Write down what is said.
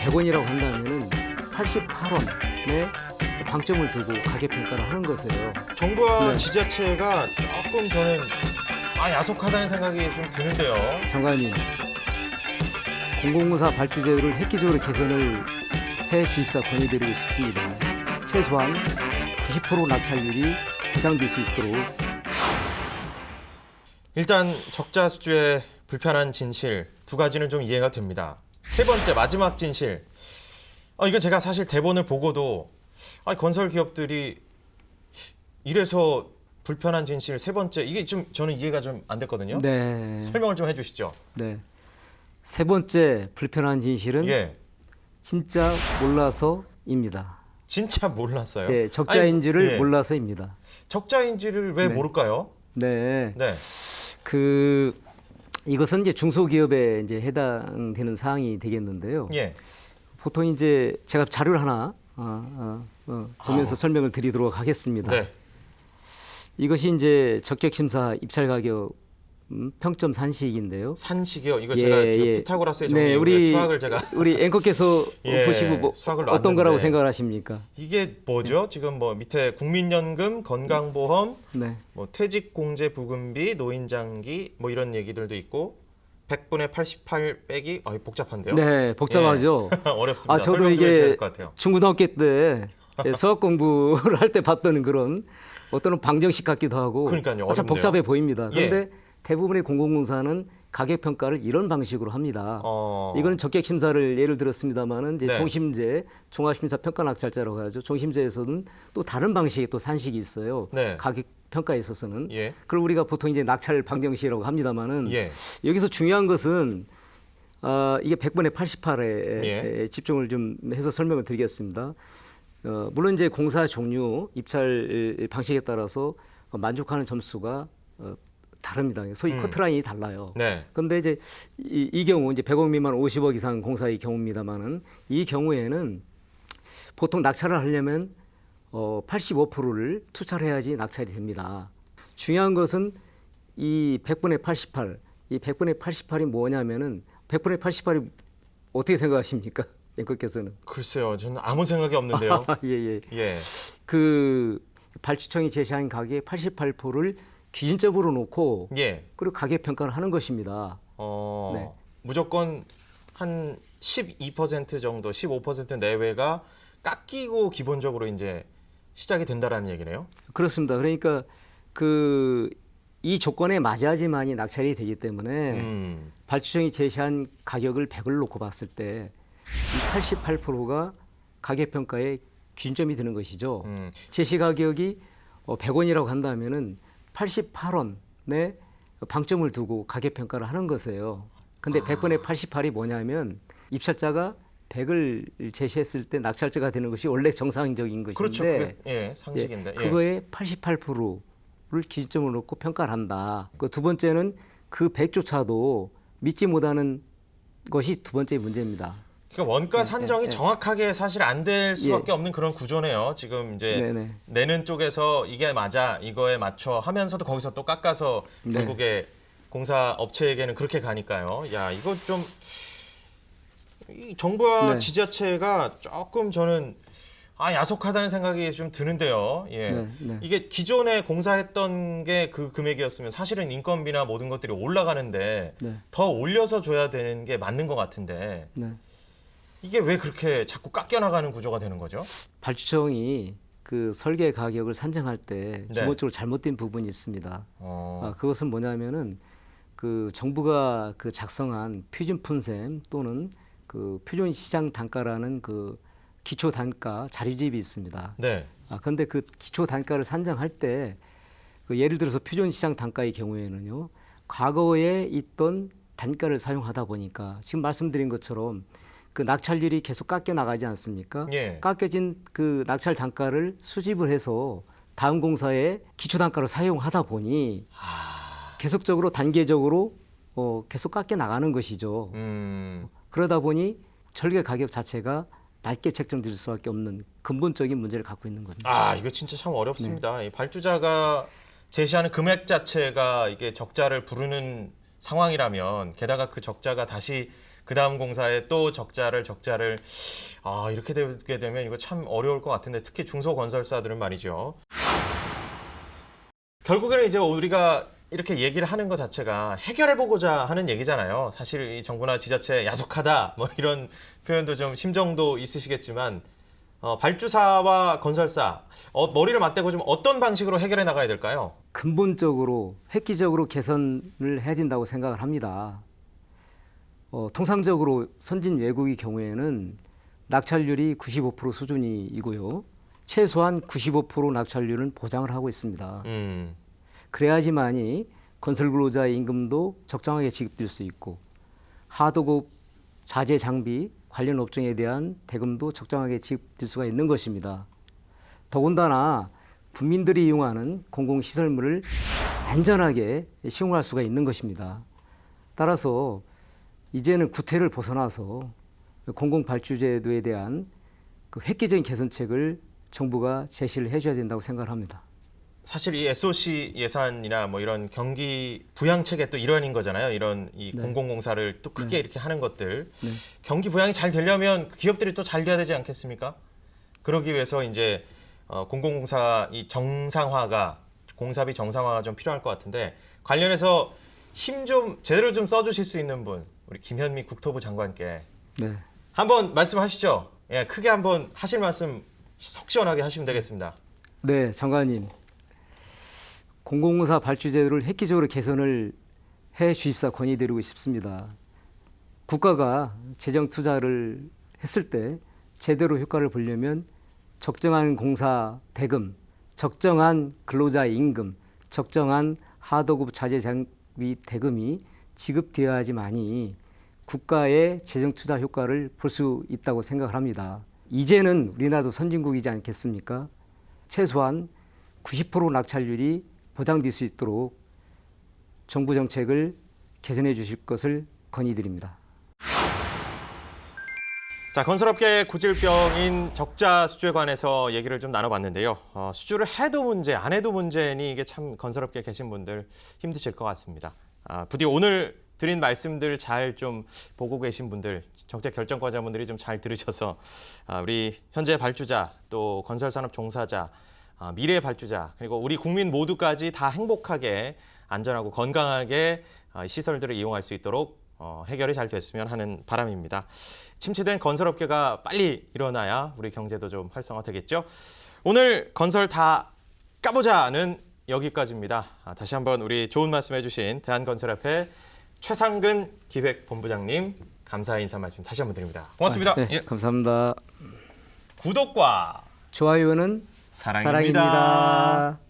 100원이라고 한다면은 88원의 방점을 두고 가격 평가를 하는 것이에요. 정부와 네. 지자체가 조금 저는 야속하다는 생각이 좀 드는데요. 장관님, 공공공사 발주제도를 획기적으로 개선을 해 주십사 건의드리고 싶습니다. 최소한 90% 낙찰률이 보장될 수 있도록. 일단 적자 수주의 불편한 진실 두 가지는 좀 이해가 됩니다. 세 번째 마지막 진실. 이건 제가 사실 대본을 보고도 건설 기업들이 이래서 불편한 진실 세 번째 이게 좀 저는 이해가 좀 안 됐거든요. 네. 설명을 좀 해주시죠. 네. 세 번째 불편한 진실은 예, 진짜 몰라서입니다. 진짜 몰랐어요. 네, 적자인지를 예. 몰라서입니다. 적자인지를 왜 네. 모를까요? 네. 네, 이것은 이제 중소기업에 이제 해당되는 사항이 되겠는데요. 예, 보통 이제 제가 자료를 하나 보면서 설명을 드리도록 하겠습니다. 네, 이것이 이제 적격심사 입찰 가격 평점 산식인데요. 산식이요. 이거 제가 그 피타고라스의 정리 네, 이후에 수학을 제가 우리 앵커께서 예, 보시고 뭐 수학을 어떤 거라고 놨는데. 생각을 하십니까? 이게 뭐죠? 지금 뭐 밑에 국민연금, 건강보험, 네. 뭐 퇴직공제 부금비, 노인장기 뭐 이런 얘기들도 있고 100분의 88 빼기 복잡한데요. 네, 복잡하죠. 예. 어렵습니다. 저도 설명 좀 해주셔야 이게 될 것 같아요. 중고등학교 때 수학 공부를 할 때 봤던 그런 어떤 방정식 같기도 하고 그러니까요, 참 어렵네요. 복잡해 보입니다. 예. 그런데 대부분의 공공공사는 가격 평가를 이런 방식으로 합니다. 이건 적격 심사를 예를 들었습니다만은 이제 네. 종심제, 종합심사 평가 낙찰자라고 하죠. 종심제에서는 또 다른 방식의 또 산식이 있어요. 네. 가격 평가에 있어서는. 예. 그걸 우리가 보통 이제 낙찰 방정식이라고 합니다만은 예. 여기서 중요한 것은 이게 100분의 88에 예. 집중을 좀 해서 설명을 드리겠습니다. 물론 이제 공사 종류, 입찰 방식에 따라서 만족하는 점수가 다릅니다. 소위 커트라인이 달라요. 네. 그런데 이제 이 경우 이제 100억 미만 50억 이상 공사의 경우입니다만은 이 경우에는 보통 낙찰을 하려면 85%를 투찰해야지 낙찰이 됩니다. 중요한 것은 이 100분의 88, 이 100분의 88이 뭐냐면은 100분의 88이 어떻게 생각하십니까? 앵커께서는. 글쎄요. 저는 아무 생각이 없는데요. 예. 예. 그 발주청이 제시한 가격의 88%를 기준점으로 놓고 예. 그리고 가격 평가를 하는 것입니다. 네. 무조건 한 12% 정도, 15% 내외가 깎이고 기본적으로 이제 시작이 된다라는 얘기네요. 그렇습니다. 그러니까 이 조건에 맞아야지만이 낙찰이 되기 때문에 발주청이 제시한 가격을 100을 놓고 봤을 때 이 88%가 가격 평가의 기준점이 되는 것이죠. 제시 가격이 100원이라고 한다면은 88원의 방점을 두고 가격 평가를 하는 것이에요. 근데 100분의 88이 뭐냐면 입찰자가 100을 제시했을 때 낙찰자가 되는 것이 원래 정상적인 것인데 그렇죠. 그게 상식인데. 예. 그거의 88%를 기준점으로 놓고 평가를 한다. 그 두 번째는 그 100조차도 믿지 못하는 것이 두 번째 문제입니다. 그러니까 원가 산정이 정확하게 사실 안 될 수밖에 없는 그런 구조네요. 지금 이제 네네. 내는 쪽에서 이게 맞아, 이거에 맞춰 하면서도 거기서 또 깎아서 네. 결국에 공사 업체에게는 그렇게 가니까요. 야, 이거 좀 이 정부와 네. 지자체가 조금 저는 야속하다는 생각이 좀 드는데요. 예. 네. 이게 기존에 공사했던 게 그 금액이었으면 사실은 인건비나 모든 것들이 올라가는데 네. 더 올려서 줘야 되는 게 맞는 것 같은데 네. 이게 왜 그렇게 자꾸 깎여나가는 구조가 되는 거죠? 발주청이 그 설계 가격을 산정할 때 네. 기본적으로 잘못된 부분이 있습니다. 어, 그것은 뭐냐면은 그 정부가 그 작성한 표준 품셈 또는 그 표준 시장 단가라는 그 기초 단가 자료집이 있습니다. 네. 그런데 그 기초 단가를 산정할 때 그 예를 들어서 표준 시장 단가의 경우에는요, 과거에 있던 단가를 사용하다 보니까 지금 말씀드린 것처럼 그 낙찰률이 계속 깎여 나가지 않습니까? 예. 깎여진 그 낙찰 단가를 수집을 해서 다음 공사에 기초 단가로 사용하다 보니 계속적으로 단계적으로 계속 깎여 나가는 것이죠. 그러다 보니 설계 가격 자체가 낮게 책정될 수밖에 없는 근본적인 문제를 갖고 있는 겁니다. 이거 진짜 참 어렵습니다. 이 발주자가 제시하는 금액 자체가 이게 적자를 부르는 상황이라면 게다가 그 적자가 다시 그 다음 공사에 또 적자를 이렇게 되게 되면 이거 참 어려울 것 같은데 특히 중소건설사들은 말이죠. 결국에는 이제 우리가 이렇게 얘기를 하는 것 자체가 해결해보고자 하는 얘기잖아요. 사실 이 정부나 지자체 야속하다 뭐 이런 표현도 좀 심정도 있으시겠지만 발주사와 건설사 머리를 맞대고 좀 어떤 방식으로 해결해 나가야 될까요? 근본적으로 획기적으로 개선을 해야 된다고 생각을 합니다. 통상적으로 선진 외국의 경우에는 낙찰률이 95% 수준이고요. 최소한 95% 낙찰률은 보장을 하고 있습니다. 그래야지만이 건설 근로자의 임금도 적정하게 지급될 수 있고 하도급 자재 장비 관련 업종에 대한 대금도 적정하게 지급될 수가 있는 것입니다. 더군다나 국민들이 이용하는 공공시설물을 안전하게 시공할 수가 있는 것입니다. 따라서 이제는 구태를 벗어나서 공공발주제도에 대한 그 획기적인 개선책을 정부가 제시를 해줘야 된다고 생각을 합니다. 사실 이 SOC 예산이나 뭐 이런 경기 부양책의 또 일환인 거잖아요. 이런 이 공공공사를 또 크게 이렇게 하는 것들. 경기 부양이 잘 되려면 기업들이 또 잘 돼야 되지 않겠습니까? 그러기 위해서 이제 공공공사 이 정상화가 공사비 정상화가 좀 필요할 것 같은데 관련해서 힘 좀 제대로 좀 써주실 수 있는 분 우리 김현미 국토부 장관께 한번 말씀하시죠. 예, 크게 한번 하실 말씀 속 시원하게 하시면 되겠습니다. 네, 장관님. 공공공사 발주제도를 획기적으로 개선을 해 주십사 건의드리고 싶습니다. 국가가 재정 투자를 했을 때 제대로 효과를 보려면 적정한 공사 대금, 적정한 근로자 임금, 적정한 하도급 자재 장비 대금이 지급되어야지만이 국가의 재정 투자 효과를 볼 수 있다고 생각을 합니다. 이제는 우리나라도 선진국이지 않겠습니까? 최소한 90% 낙찰률이 보장될 수 있도록 정부 정책을 개선해 주실 것을 건의드립니다. 자, 건설업계의 고질병인 적자 수주에 관해서 얘기를 좀 나눠봤는데요. 수주를 해도 문제, 안 해도 문제니 이게 참 건설업계에 계신 분들 힘드실 것 같습니다. 부디 오늘 드린 말씀들 잘 좀 보고 계신 분들, 정책 결정권자분들이 좀 잘 들으셔서 우리 현재 발주자, 또 건설산업 종사자, 미래의 발주자, 그리고 우리 국민 모두까지 다 행복하게 안전하고 건강하게 시설들을 이용할 수 있도록 해결이 잘 됐으면 하는 바람입니다. 침체된 건설업계가 빨리 일어나야 우리 경제도 좀 활성화되겠죠. 오늘 건설 다 까보자는 여기까지입니다. 다시 한번 우리 좋은 말씀해 주신 대한건설협회 최상근 기획본부장님 감사의 인사 말씀 다시 한번 드립니다. 고맙습니다. 네, 감사합니다. 구독과 좋아요는 사랑입니다. 사랑입니다.